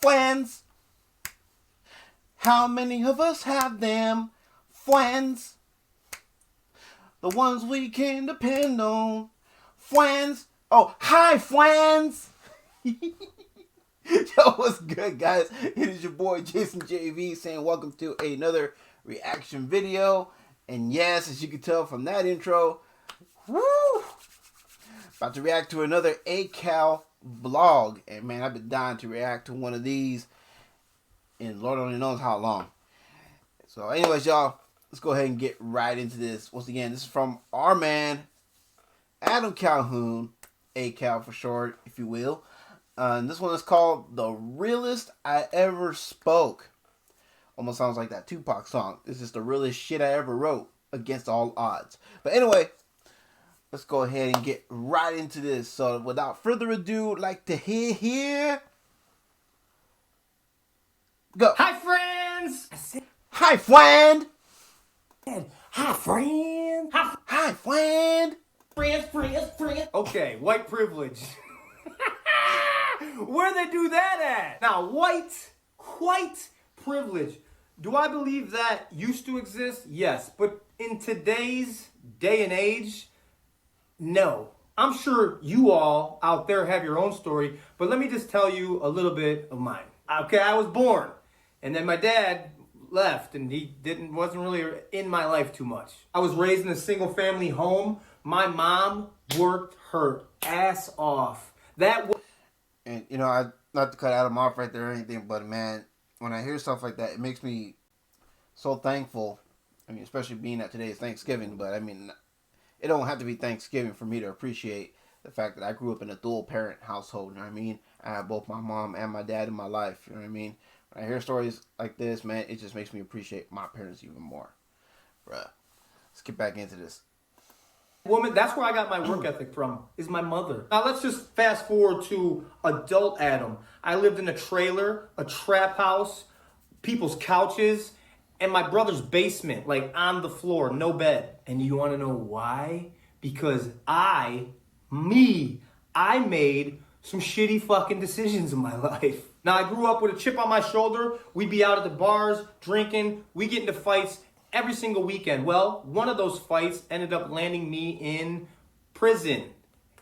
Friends. How many of us have them? Friends. The ones we can depend on. Friends. Oh, hi, friends. Yo, what's good, guys? It is your boy Jason JV saying welcome to another reaction video. And yes, as you can tell from that intro, woo, about to react to another ACal vlog. And man, I've been dying to react to one of these, and Lord only knows how long. So anyways, y'all, let's go ahead and get right into this. Once again, this is from our man Adam Calhoun, ACal for short, if you will. And this one is called The Realest I Ever Spoke. Almost sounds like that Tupac song. This is the realest shit I ever wrote against all odds. But anyway, let's go ahead and get right into this. So without further ado, I'd like to hear. Go. Hi, friends! Hi, friend! Hi, friend! Hi, friend! Friends. Okay, white privilege. Where they do that at? Now, white privilege. Do I believe that used to exist? Yes. But in today's day and age, no. I'm sure you all out there have your own story, but let me just tell you a little bit of mine. Okay, I was born, and then my dad left, and he wasn't really in my life too much. I was raised in a single family home. My mom worked her ass off. And, you know, not to cut Adam off right there or anything, but, man, when I hear stuff like that, it makes me so thankful. I mean, especially being that today is Thanksgiving, but, I mean, it don't have to be Thanksgiving for me to appreciate the fact that I grew up in a dual-parent household, you know what I mean? I have both my mom and my dad in my life, you know what I mean? When I hear stories like this, man, it just makes me appreciate my parents even more. Bruh. Let's get back into this. Woman, that's where I got my work ethic from, is my mother. Now let's just fast forward to adult Adam. I lived in a trailer, a trap house, people's couches, and my brother's basement, like on the floor, no bed. And you want to know why? Because I made some shitty fucking decisions in my life. Now I grew up with a chip on my shoulder. We'd be out at the bars, drinking, we get into fights every single weekend. Well, one of those fights ended up landing me in prison.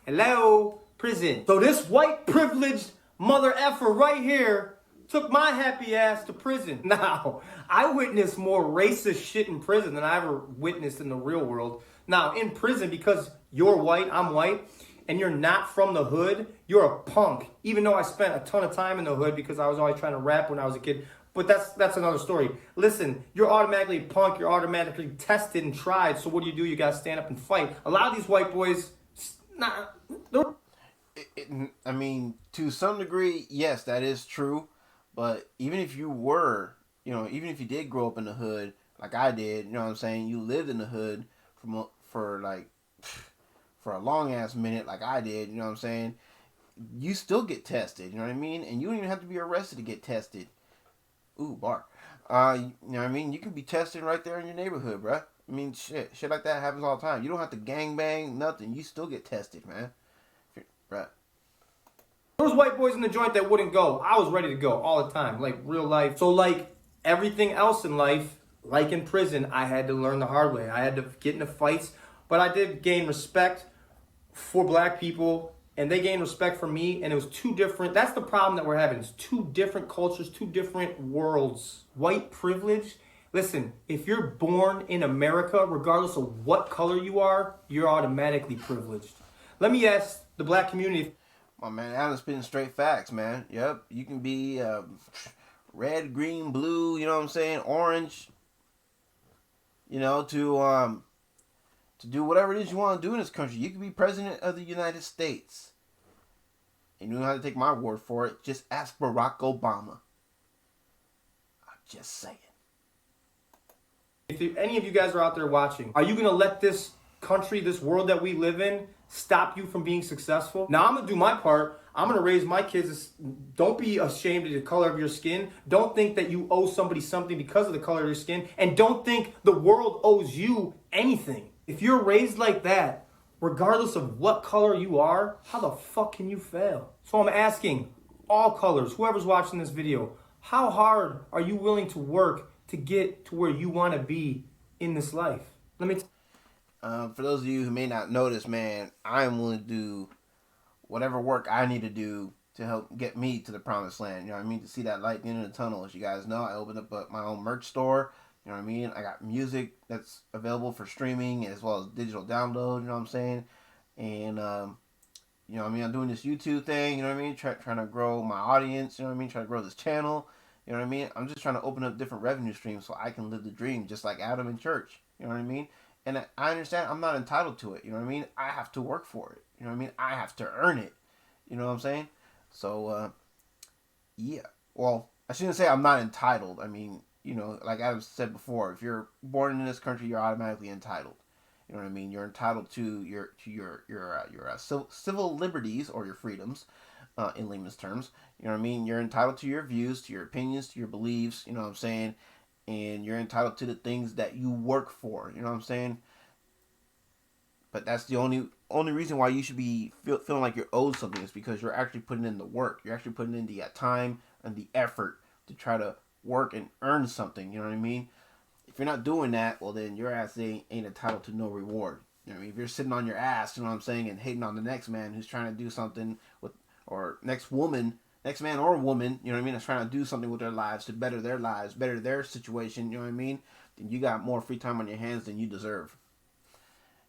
Hello, prison. So this white privileged mother effer right here took my happy ass to prison. Now, I witnessed more racist shit in prison than I ever witnessed in the real world. Now, in prison, because you're white, I'm white, and you're not from the hood, you're a punk. Even though I spent a ton of time in the hood because I was always trying to rap when I was a kid. But that's another story. Listen, you're automatically a punk. You're automatically tested and tried. So what do? You got to stand up and fight. A lot of these white boys, I mean, to some degree, yes, that is true. But even if you were, you know, even if you did grow up in the hood, like I did, you know what I'm saying? You lived in the hood for a long ass minute, like I did, you know what I'm saying? You still get tested, you know what I mean? And you don't even have to be arrested to get tested. Ooh, bar. You know what I mean? You can be tested right there in your neighborhood, bruh. I mean, shit like that happens all the time. You don't have to gangbang, nothing. You still get tested, man. Bruh. There was white boys in the joint that wouldn't go. I was ready to go all the time, like real life. So like everything else in life, like in prison, I had to learn the hard way. I had to get into fights, but I did gain respect for black people. And they gained respect for me, and it was two different. That's the problem that we're having. It's two different cultures, two different worlds. White privilege. Listen, if you're born in America, regardless of what color you are, you're automatically privileged. Let me ask the black community. My man, Adam's spitting straight facts, man. Yep, you can be red, green, blue. You know what I'm saying? Orange. You know, to do whatever it is you want to do in this country. You can be president of the United States. And you don't have to take my word for it. Just ask Barack Obama. I'm just saying. If any of you guys are out there watching, are you going to let this country, this world that we live in, stop you from being successful? Now, I'm going to do my part. I'm going to raise my kids. Don't be ashamed of the color of your skin. Don't think that you owe somebody something because of the color of your skin. And don't think the world owes you anything. If you're raised like that, regardless of what color you are, how the fuck can you fail? So I'm asking, all colors, whoever's watching this video, how hard are you willing to work to get to where you want to be in this life? For those of you who may not notice, man, I am willing to do whatever work I need to do to help get me to the promised land. You know what I mean? To see that light at the end of the tunnel. As you guys know, I opened up my own merch store. You know what I mean? I got music that's available for streaming as well as digital download. You know what I'm saying? And you know what I mean? I'm doing this YouTube thing. You know what I mean? Trying to grow my audience. You know what I mean? Trying to grow this channel. You know what I mean? I'm just trying to open up different revenue streams so I can live the dream, just like Adam in church. You know what I mean? And I understand I'm not entitled to it. You know what I mean? I have to work for it. You know what I mean? I have to earn it. You know what I'm saying? So, yeah. Well, I shouldn't say I'm not entitled. I mean, you know, like I've said before, if you're born in this country, you're automatically entitled. You know what I mean? You're entitled to your civil liberties or your freedoms, in layman's terms. You know what I mean? You're entitled to your views, to your opinions, to your beliefs. You know what I'm saying? And you're entitled to the things that you work for. You know what I'm saying? But that's the only reason why you should be feeling like you're owed something is because you're actually putting in the work. You're actually putting in the time and the effort to try to work and earn something. You know what I mean? If you're not doing that, well then your ass ain't entitled to no reward. You know what I mean? If you're sitting on your ass, you know what I'm saying, and hating on the next man who's trying to do something with, or next man or woman, you know what I mean, that's trying to do something with their lives to better their lives, better their situation, you know what I mean? Then you got more free time on your hands than you deserve.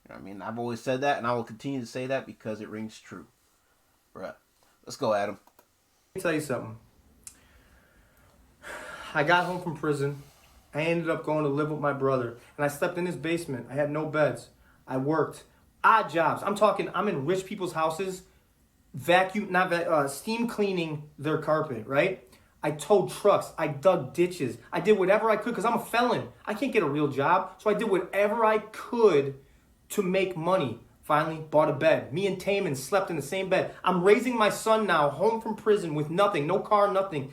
You know what I mean? I've always said that, and I will continue to say that because it rings true. Bruh. Let's go, Adam. Let me tell you something. I got home from prison. I ended up going to live with my brother, and I slept in his basement. I had no beds. I worked odd jobs. I'm talking, I'm in rich people's houses, steam cleaning their carpet, right? I towed trucks. I dug ditches. I did whatever I could because I'm a felon. I can't get a real job, so I did whatever I could to make money. Finally, bought a bed. Me and Taman slept in the same bed. I'm raising my son now, home from prison with nothing, no car, nothing.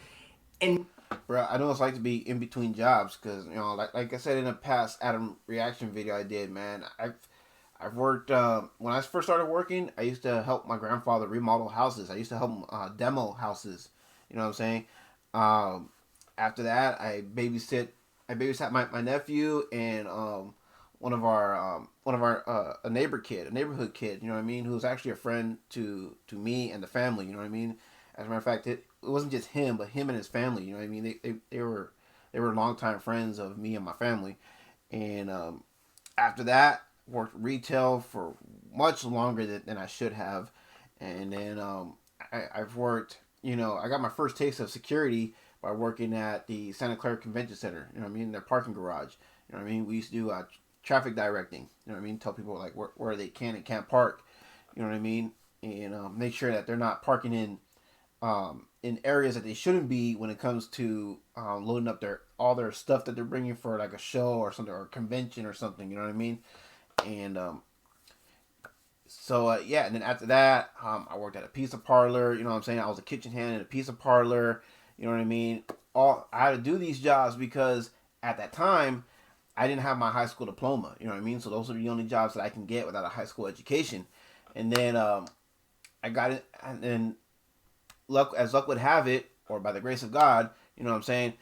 And bro, I know it's like to be in between jobs because you know, like I said in the past Adam reaction video I did, man. I've worked when I first started working. I used to help my grandfather remodel houses. I used to help him demo houses. You know what I'm saying? After that, I babysat my nephew and one of our a neighborhood kid. You know what I mean? Who was actually a friend to me and the family. You know what I mean? As a matter of fact, it wasn't just him, but him and his family. You know what I mean? They were longtime friends of me and my family. And after that, worked retail for much longer than I should have. And then I've worked, you know, I got my first taste of security by working at the Santa Clara Convention Center. You know what I mean? Their parking garage. You know what I mean? We used to do traffic directing. You know what I mean? Tell people like where they can and can't park. You know what I mean? And make sure that they're not parking in areas that they shouldn't be when it comes to loading up all their stuff that they're bringing for like a show or something or a convention or something. You know what I mean? And yeah, and then after that, I worked at a pizza parlor. You know what I'm saying? I was a kitchen hand in a pizza parlor. You know what I mean? I had to do these jobs because at that time, I didn't have my high school diploma. You know what I mean? So those are the only jobs that I can get without a high school education. And then I got it, and then luck would have it, or by the grace of God, you know what I'm saying?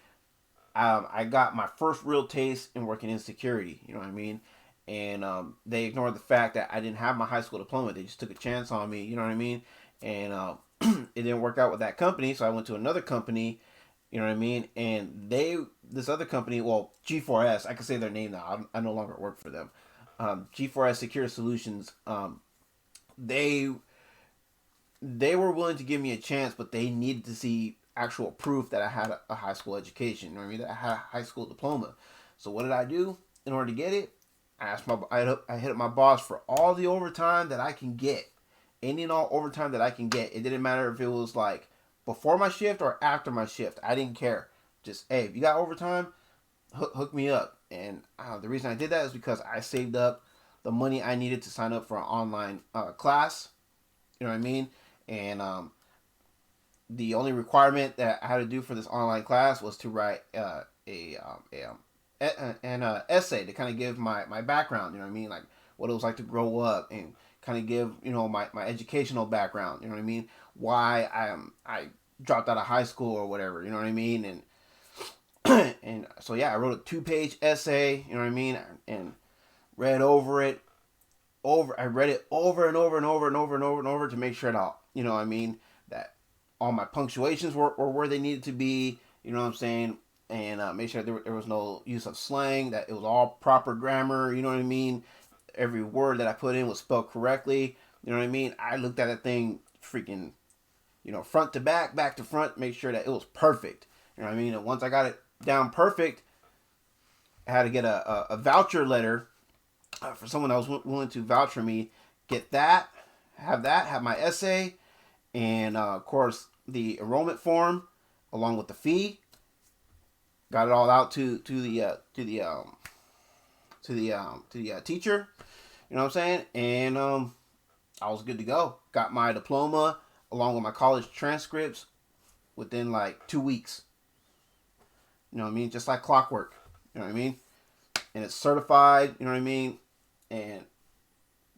I got my first real taste in working in security. You know what I mean? And they ignored the fact that I didn't have my high school diploma. They just took a chance on me. You know what I mean? And it didn't work out with that company, so I went to another company. You know what I mean? And this other company, well, G4S, I can say their name now. I no longer work for them. G4S Secure Solutions. They were willing to give me a chance, but they needed to see actual proof that I had a high school education. You know what I mean? That I had a high school diploma. So what did I do in order to get it? I hit up my boss for all the overtime that I can get. Any and all overtime that I can get. It didn't matter if it was like before my shift or after my shift. I didn't care. Just, hey, if you got overtime, hook me up. And the reason I did that is because I saved up the money I needed to sign up for an online class. You know what I mean? And the only requirement that I had to do for this online class was to write an essay to kind of give my background. You know what I mean? Like what it was like to grow up and kind of give, you know, my educational background. You know what I mean? Why I dropped out of high school or whatever. You know what I mean? And and so yeah, I wrote a 2-page essay. You know what I mean? And read over it. I read it over and over and over and over and over and over to make sure that, you know what I mean, that all my punctuations were where they needed to be. You know what I'm saying? And make sure there was no use of slang. That it was all proper grammar. You know what I mean? Every word that I put in was spelled correctly. You know what I mean? I looked at that thing freaking, you know, front to back, back to front, make sure that it was perfect. You know what I mean? And once I got it down perfect, I had to get a voucher letter for someone that was willing to vouch for me. Get that, have my essay, and of course the enrollment form along with the fee. Got it all out to the teacher. You know what I'm saying? And I was good to go. Got my diploma along with my college transcripts within like 2 weeks. You know what I mean? Just like clockwork. You know what I mean? And it's certified. You know what I mean? And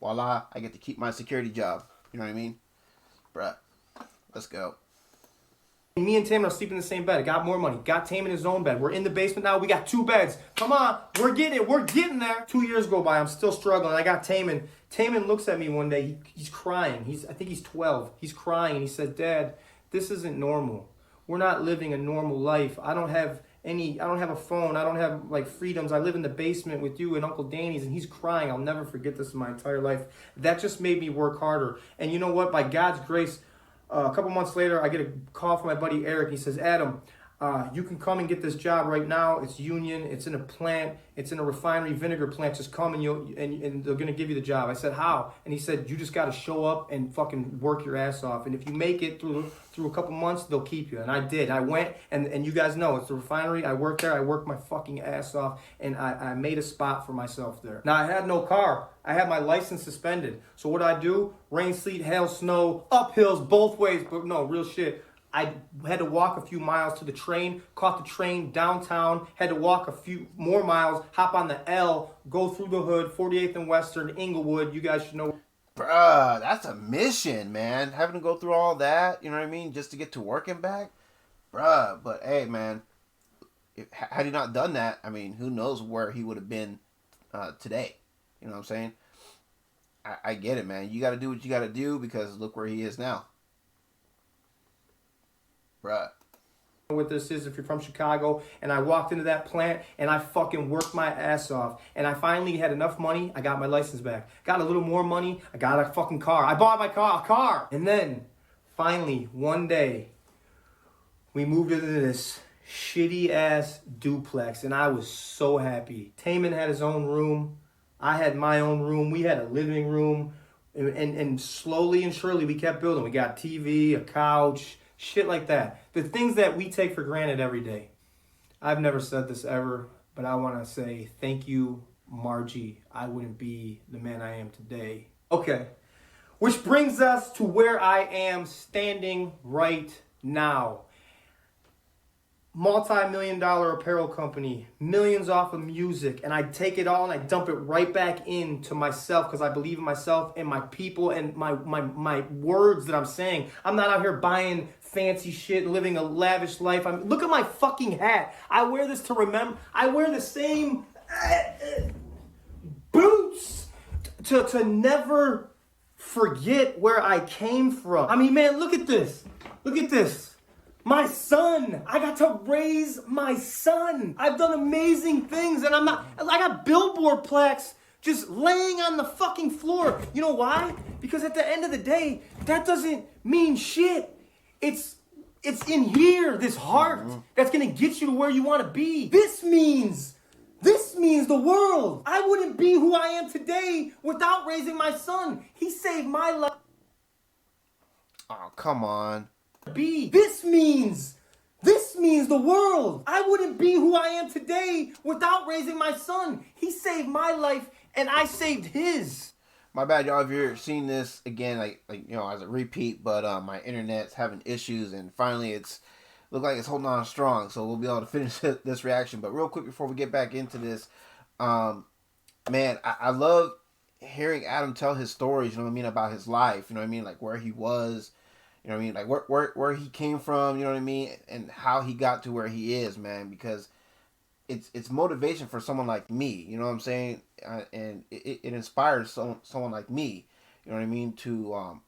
voila, I get to keep my security job. You know what I mean? Bruh, let's go. Me and Taman are sleeping in the same bed. I got more money. Got Taman in his own bed. We're in the basement now. We got 2 beds. Come on. We're getting it. We're getting there. 2 years go by. I'm still struggling. I got Taman. Taman looks at me one day. He's crying. I think he's 12. He's crying. And he said, Dad, this isn't normal. We're not living a normal life. I don't have a phone. I don't have like freedoms. I live in the basement with you and Uncle Danny's, and he's crying. I'll never forget this in my entire life. That just made me work harder. And you know what? By God's grace, a couple months later, I get a call from my buddy Eric. He says, Adam, you can come and get this job right now. It's union. It's in a plant. It's in a refinery vinegar plant. Just come and they're going to give you the job. I said, how? And he said, you just got to show up and fucking work your ass off. And if you make it through a couple months, they'll keep you. And I did. I went, and you guys know, it's the refinery. I worked there. I worked my fucking ass off, and I made a spot for myself there. Now, I had no car. I had my license suspended. So what I do? Rain, sleet, hail, snow, up hills, both ways. But no, real shit. I had to walk a few miles to the train, caught the train downtown, had to walk a few more miles, hop on the L, go through the hood, 48th and Western, Inglewood. You guys should know. Bruh, that's a mission, man. Having to go through all that, you know what I mean, just to get to work and back. Bruh, but hey, man, had he not done that, I mean, who knows where he would have been today. You know what I'm saying? I get it, man. You got to do what you got to do because look where he is now. Bruh. What this is if you're from Chicago, and I walked into that plant and I fucking worked my ass off, and I finally had enough money. I got my license back, got a little more money, I got a fucking car, I bought my car, and then finally one day we moved into this shitty ass duplex, and I was so happy. Taman had his own room, I had my own room, we had a living room, and slowly and surely we kept building. We got TV, a couch, shit like that. The things that we take for granted every day. I've never said this ever, but I want to say thank you, Margie. I wouldn't be the man I am today. Okay, which brings us to where I am standing right now. Multi-million-dollar apparel company, millions off of music, and I take it all and I dump it right back into myself because I believe in myself and my people and my words that I'm saying. I'm not out here buying fancy shit, living a lavish life. Look at my fucking hat. I wear this to remember. I wear the same boots to never forget where I came from. I mean, man, look at this. Look at this. My son. I got to raise my son. I've done amazing things, and I got billboard plaques just laying on the fucking floor. You know why? Because at the end of the day, that doesn't mean shit. It's in here, this heart, that's gonna get you to where you want to be. This means the world. I wouldn't be who I am today without raising my son. He saved my life. Oh, come on. This means the world. I wouldn't be who I am today without raising my son. He saved my life and I saved his. My bad, y'all, if you're seeing this again, like you know, as a repeat, but my internet's having issues, and finally look like it's holding on strong, so we'll be able to finish this reaction. But real quick before we get back into this, man, I love hearing Adam tell his stories, you know what I mean, about his life, you know what I mean, like where he was, You know what I mean? Like where he came from, you know what I mean, and how he got to where he is, man. Because it's motivation for someone like me. You know what I'm saying? And it inspires someone like me. You know what I mean? To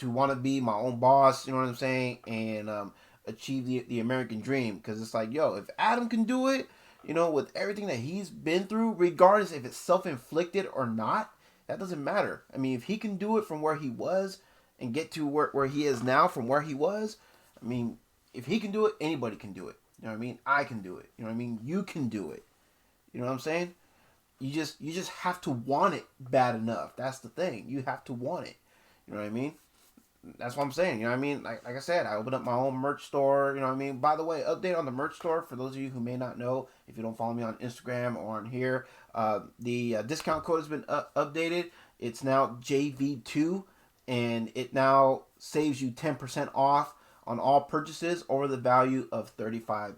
want to be my own boss. You know what I'm saying? And achieve the American dream. Because it's like, yo, if Adam can do it, you know, with everything that he's been through, regardless if it's self inflicted or not, that doesn't matter. I mean, if he can do it from where he was and get to where he is now from where he was, I mean, if he can do it, anybody can do it. You know what I mean? I can do it. You know what I mean? You can do it. You know what I'm saying? You just have to want it bad enough. That's the thing. You have to want it. You know what I mean? That's what I'm saying. You know what I mean? Like I said, I opened up my own merch store. You know what I mean? By the way, update on the merch store for those of you who may not know. If you don't follow me on Instagram or on here, the discount code has been updated. It's now JV2, and it now saves you 10% off on all purchases over the value of $35.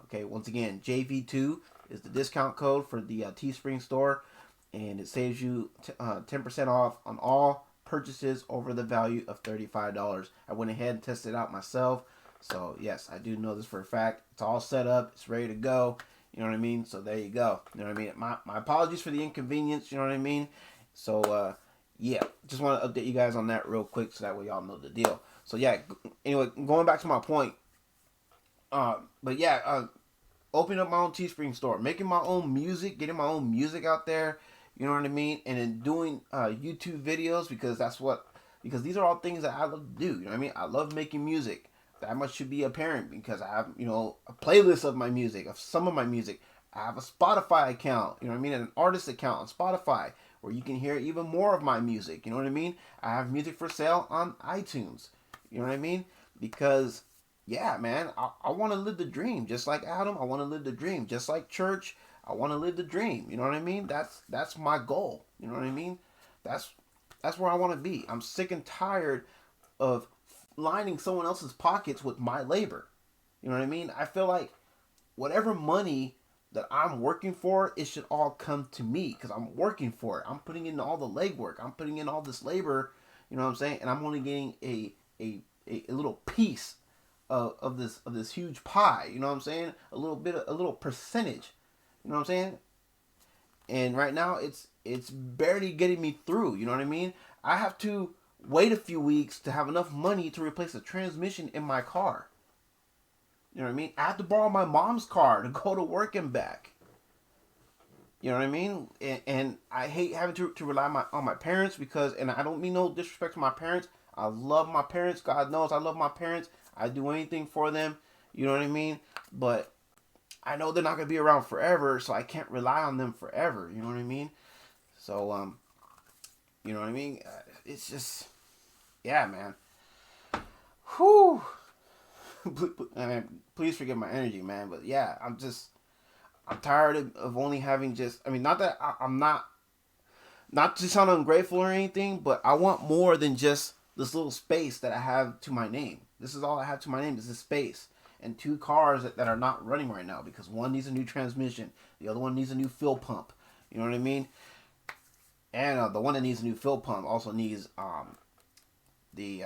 Okay, once again, JV2 is the discount code for the TeeSpring Store, and it saves you 10% off on all purchases over the value of $35. I went ahead and tested it out myself. So yes, I do know this for a fact. It's all set up. It's ready to go. You know what I mean? So there you go. You know what I mean? My apologies for the inconvenience. You know what I mean? So yeah, just want to update you guys on that real quick so that way y'all know the deal. So yeah, anyway, going back to my point. But yeah, opening up my own Teespring store, making my own music, getting my own music out there. You know what I mean? And then doing YouTube videos because these are all things that I love to do. You know what I mean? I love making music. That much should be apparent because I have, you know, a playlist of my music, of some of my music. I have a Spotify account, you know what I mean? And an artist account on Spotify where you can hear even more of my music. You know what I mean? I have music for sale on iTunes. You know what I mean? Because, yeah, man, I want to live the dream. Just like Adam, I want to live the dream. Just like Church, I want to live the dream. You know what I mean? That's my goal. You know what I mean? That's where I want to be. I'm sick and tired of lining someone else's pockets with my labor. You know what I mean? I feel like whatever money that I'm working for, it should all come to me because I'm working for it. I'm putting in all the legwork. I'm putting in all this labor. You know what I'm saying? And I'm only getting a little piece of this huge pie. You know what I'm saying? A little percentage. You know what I'm saying? And right now it's barely getting me through. You know what I mean? I have to wait a few weeks to have enough money to replace the transmission in my car. You know what I mean? I have to borrow my mom's car to go to work and back. You know what I mean? And I hate having to rely on my parents because, and I don't mean no disrespect to my parents. I love my parents. God knows I love my parents. I do anything for them. You know what I mean? But I know they're not going to be around forever, so I can't rely on them forever. You know what I mean? So, you know what I mean? It's just, yeah, man. Whew. I mean, please forgive my energy, man. But yeah, I'm tired of only having just, I mean, not that I'm not to sound ungrateful or anything, but I want more than just this little space that I have to my name. This is all I have to my name is this space. And 2 cars that are not running right now because one needs a new transmission. The other one needs a new fuel pump. You know what I mean? And the one that needs a new fuel pump also needs the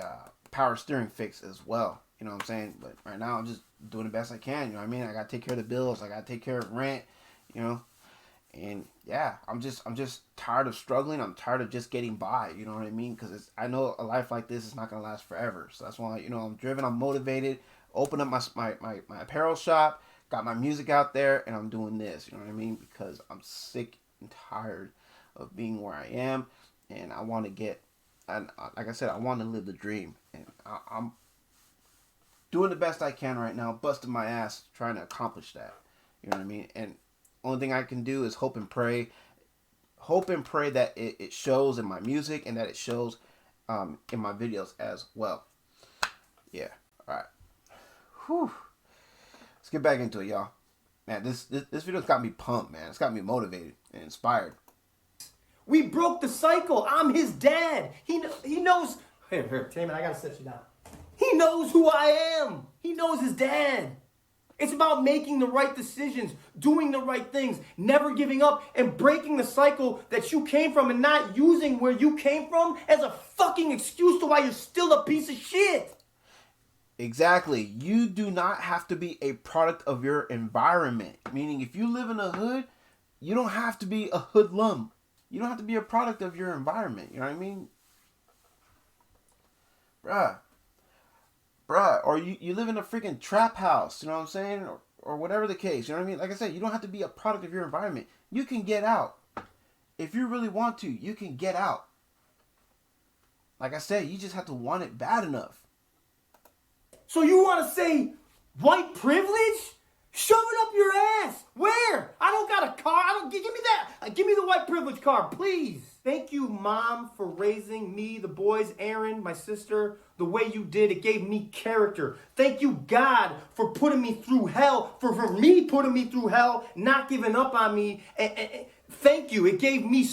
power steering fix as well. You know what I'm saying? But right now I'm just doing the best I can. You know what I mean? I got to take care of the bills. I got to take care of rent. You know? And yeah, I'm just tired of struggling. I'm tired of just getting by. You know what I mean? Because I know a life like this is not going to last forever. So that's why, you know, I'm driven. I'm motivated. Open up my apparel shop, got my music out there, and I'm doing this. You know what I mean? Because I'm sick and tired of being where I am, and I want to get, and like I said, I want to live the dream, and I'm doing the best I can right now, busting my ass trying to accomplish that. You know what I mean? And only thing I can do is hope and pray that it shows in my music and that it shows in my videos as well. Yeah. All right. Whew. Let's get back into it, y'all. Man, this video's got me pumped, man. It's got me motivated and inspired. We broke the cycle. I'm his dad. He knows. Here, Taman, I gotta set you down. He knows who I am. He knows his dad. It's about making the right decisions, doing the right things, never giving up, and breaking the cycle that you came from and not using where you came from as a fucking excuse to why you're still a piece of shit. Exactly. You do not have to be a product of your environment. Meaning, if you live in a hood, you don't have to be a hoodlum. You don't have to be a product of your environment. You know what I mean? Bruh. Or you live in a freaking trap house. You know what I'm saying? Or whatever the case. You know what I mean? Like I said, you don't have to be a product of your environment. You can get out. If you really want to, you can get out. Like I said, you just have to want it bad enough. So you want to say white privilege? Shove it up your ass. Where? I don't got a car. Give me that. Give me the white privilege card, please. Thank you, Mom, for raising me, the boys, Aaron, my sister, the way you did. It gave me character. Thank you, God, for putting me through hell, for me putting me through hell, not giving up on me. And thank you. It gave me.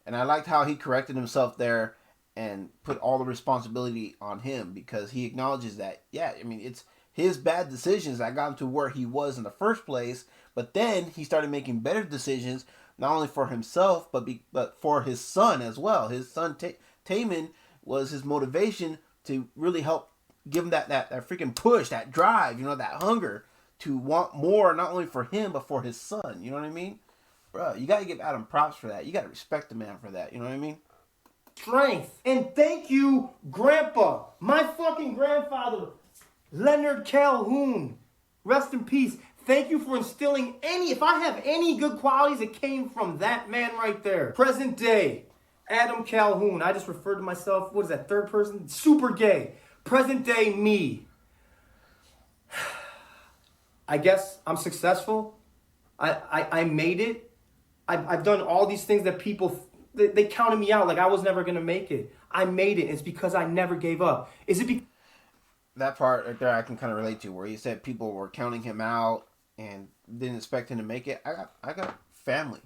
And I liked how he corrected himself there and put all the responsibility on him, because he acknowledges that, yeah, I mean, it's his bad decisions that got him to where he was in the first place. But then he started making better decisions, not only for himself, but for his son as well. His son, Taman, was his motivation to really help give him that freaking push, that drive, you know, that hunger to want more, not only for him, but for his son. You know what I mean? Bro, you got to give Adam props for that. You got to respect the man for that. You know what I mean? Strength. And thank you, Grandpa, my fucking grandfather, Leonard Calhoun. Rest in peace. Thank you for instilling if I have any good qualities, it came from that man right there. Present day, Adam Calhoun. I just referred to myself, what is that, third person? Super gay. Present day me. I guess I'm successful. I made it. I've done all these things that people, they counted me out like I was never going to make it. I made it. It's because I never gave up. Is it because... That part right there I can kind of relate to, where he said people were counting him out and didn't expect him to make it. I got family.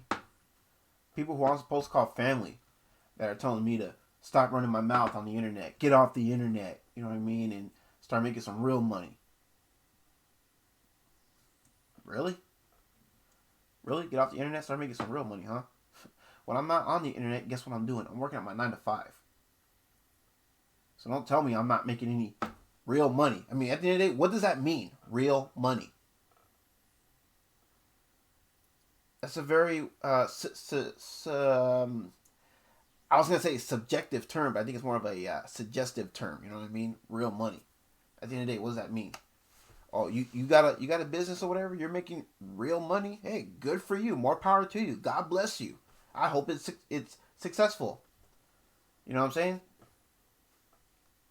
People who I'm supposed to call family that are telling me to stop running my mouth on the internet. Get off the internet. You know what I mean? And start making some real money. Really? Really? Get off the internet, start making some real money, huh? When I'm not on the internet, guess what I'm doing? I'm working at my 9 to 5. So don't tell me I'm not making any real money. I mean, at the end of the day, what does that mean? Real money. That's a very, I was going to say subjective term, but I think it's more of a suggestive term. You know what I mean? Real money. At the end of the day, what does that mean? Oh, you got a business or whatever, you're making real money. Hey, good for you. More power to you. God bless you. I hope it's successful. You know what I'm saying?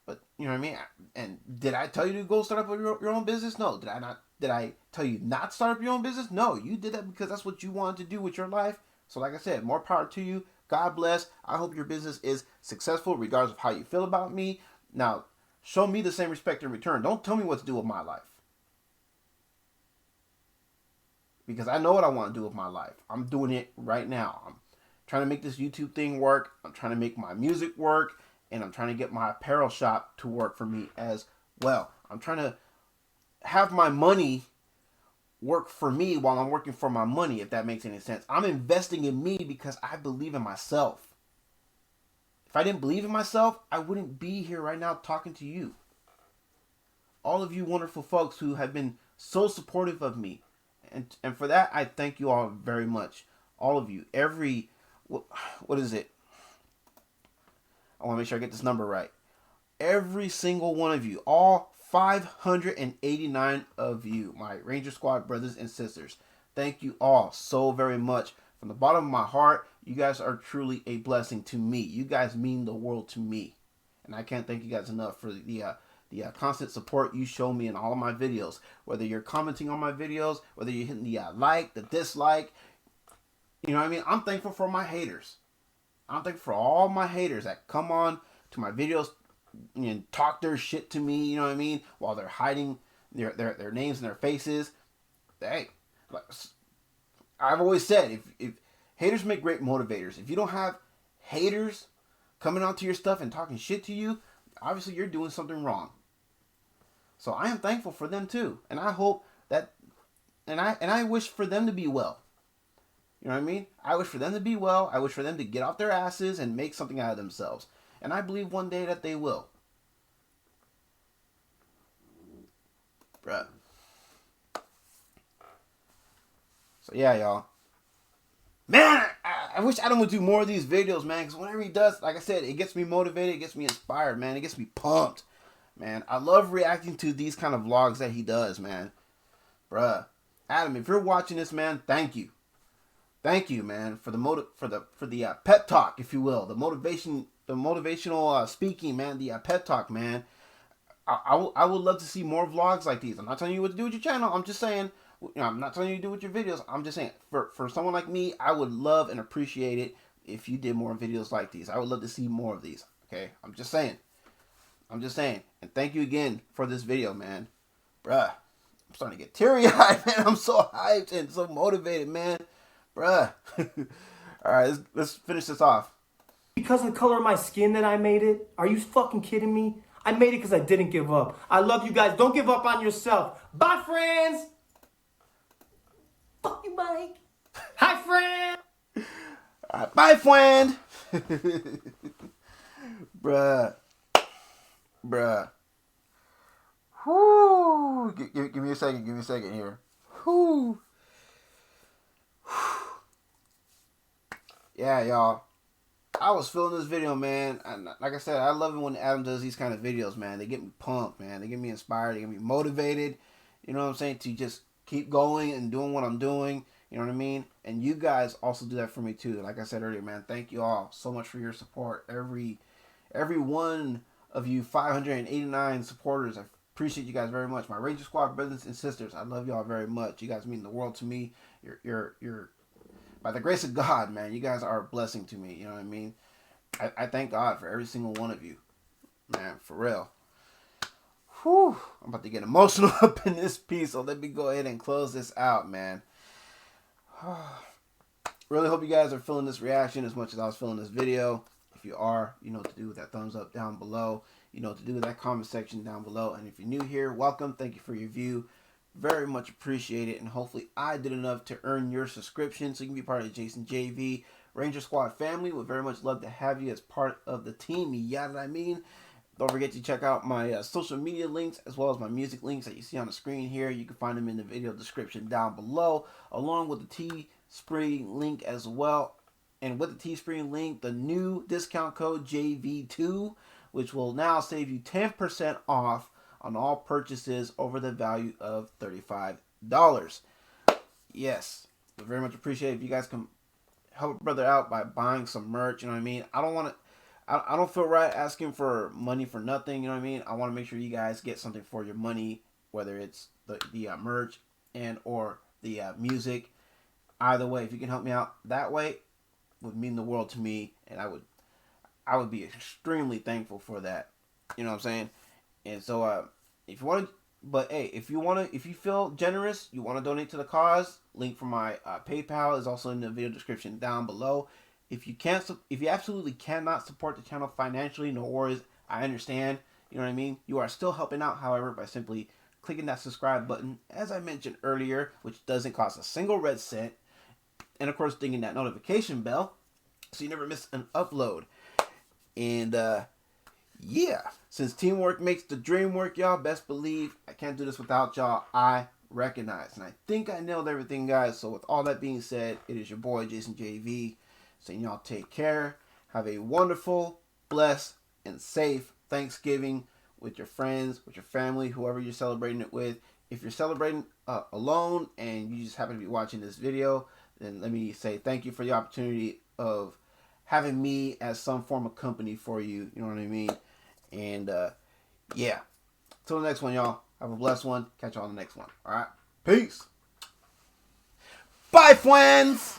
But you know what I mean? And did I tell you to go start up your own business? No. Did I tell you not to start up your own business? No. You did that because that's what you wanted to do with your life. So like I said, more power to you. God bless. I hope your business is successful regardless of how you feel about me. Now, show me the same respect in return. Don't tell me what to do with my life. Because I know what I want to do with my life. I'm doing it right now. I'm trying to make this YouTube thing work. I'm trying to make my music work. And I'm trying to get my apparel shop to work for me as well. I'm trying to have my money work for me while I'm working for my money, if that makes any sense. I'm investing in me because I believe in myself. If I didn't believe in myself, I wouldn't be here right now talking to you. All of you wonderful folks who have been so supportive of me. And for that, I thank you all very much. All of you. What is it? I want to make sure I get this number right. Every single one of you, all 589 of you, my Ranger Squad brothers and sisters, thank you all so very much. From the bottom of my heart, you guys are truly a blessing to me. You guys mean the world to me. And I can't thank you guys enough for the constant support you show me in all of my videos. Whether you're commenting on my videos, whether you're hitting the like, the dislike. You know what I mean? I'm thankful for my haters. I'm thankful for all my haters that come on to my videos and talk their shit to me, you know what I mean? While they're hiding their names and their faces. Hey, I've always said, if haters make great motivators. If you don't have haters coming onto your stuff and talking shit to you, obviously you're doing something wrong. So I am thankful for them too. And I hope that and I wish for them to be well. You know what I mean? I wish for them to be well. I wish for them to get off their asses and make something out of themselves. And I believe one day that they will. Bruh. So yeah, y'all. Man, I wish Adam would do more of these videos, man. Because whenever he does, like I said, it gets me motivated. It gets me inspired, man. It gets me pumped. Man, I love reacting to these kind of vlogs that he does, man. Bruh. Adam, if you're watching this, man, thank you. Thank you, man, for the pep talk, if you will, the motivational speaking, man, the pep talk, man. I would love to see more vlogs like these. I'm not telling you what to do with your channel. I'm just saying, I'm not telling you to do with your videos. I'm just saying, for someone like me, I would love and appreciate it if you did more videos like these. I would love to see more of these. Okay, I'm just saying. And thank you again for this video, man. Bruh, I'm starting to get teary-eyed, man. I'm so hyped and so motivated, man. Bruh. Alright, let's finish this off. Because of the color of my skin that I made it? Are you fucking kidding me? I made it because I didn't give up. I love you guys. Don't give up on yourself. Bye, friends. Fuck you, Mike. Hi, friend. Alright, bye, friend. Bruh. Whoo. Give me a second. Give me a second here. Whoo. Yeah, y'all. I was feeling this video, man. And like I said, I love it when Adam does these kind of videos, man. They get me pumped, man. They get me inspired. They get me motivated. You know what I'm saying? To just keep going and doing what I'm doing. You know what I mean? And you guys also do that for me, too. Like I said earlier, man, thank you all so much for your support. Every one of you 589 supporters, I appreciate you guys very much. My Ranger Squad brothers and sisters, I love y'all very much. You guys mean the world to me. You're by the grace of God, man, you guys are a blessing to me. You know what I mean? I thank God for every single one of you. Man, for real. Whew. I'm about to get emotional up in this piece, so let me go ahead and close this out, man. Really hope you guys are feeling this reaction as much as I was feeling this video. If you are, you know what to do with that thumbs up down below. You know what to do with that comment section down below. And if you're new here, welcome. Thank you for your view. Very much appreciate it, and hopefully I did enough to earn your subscription so you can be part of the Jason JV Ranger Squad family. Would very much love to have you as part of the team. You know what I mean? Don't forget to check out my social media links as well as my music links that you see on the screen here. You can find them in the video description down below, along with the TeeSpring link as well. And with the TeeSpring link, the new discount code JV2, which will now save you 10% off on all purchases over the value of $35. Yes, I very much appreciate it if you guys can help a brother out by buying some merch. You know what I mean? I don't feel right asking for money for nothing. You know what I mean? I want to make sure you guys get something for your money, whether it's the merch and or the music. Either way, if you can help me out that way, would mean the world to me, and I would be extremely thankful for that. You know what I'm saying? And so if you want to, but hey, if you feel generous, you want to donate to the cause, link for my PayPal is also in the video description down below. If you absolutely cannot support the channel financially, no worries. I understand. You know what I mean? You are still helping out, however, by simply clicking that subscribe button, as I mentioned earlier, which doesn't cost a single red cent. And of course, dinging that notification bell so you never miss an upload. And yeah, since teamwork makes the dream work, y'all, best believe I can't do this without y'all. I recognize. And I think I nailed everything, guys. So with all that being said, it is your boy, Jason JV, saying y'all take care. Have a wonderful, blessed, and safe Thanksgiving with your friends, with your family, whoever you're celebrating it with. If you're celebrating alone and you just happen to be watching this video, then let me say thank you for the opportunity of having me as some form of company for you. You know what I mean? And yeah, till the next one, y'all. Have a blessed one. Catch y'all on the next one. All right, peace. Bye, friends.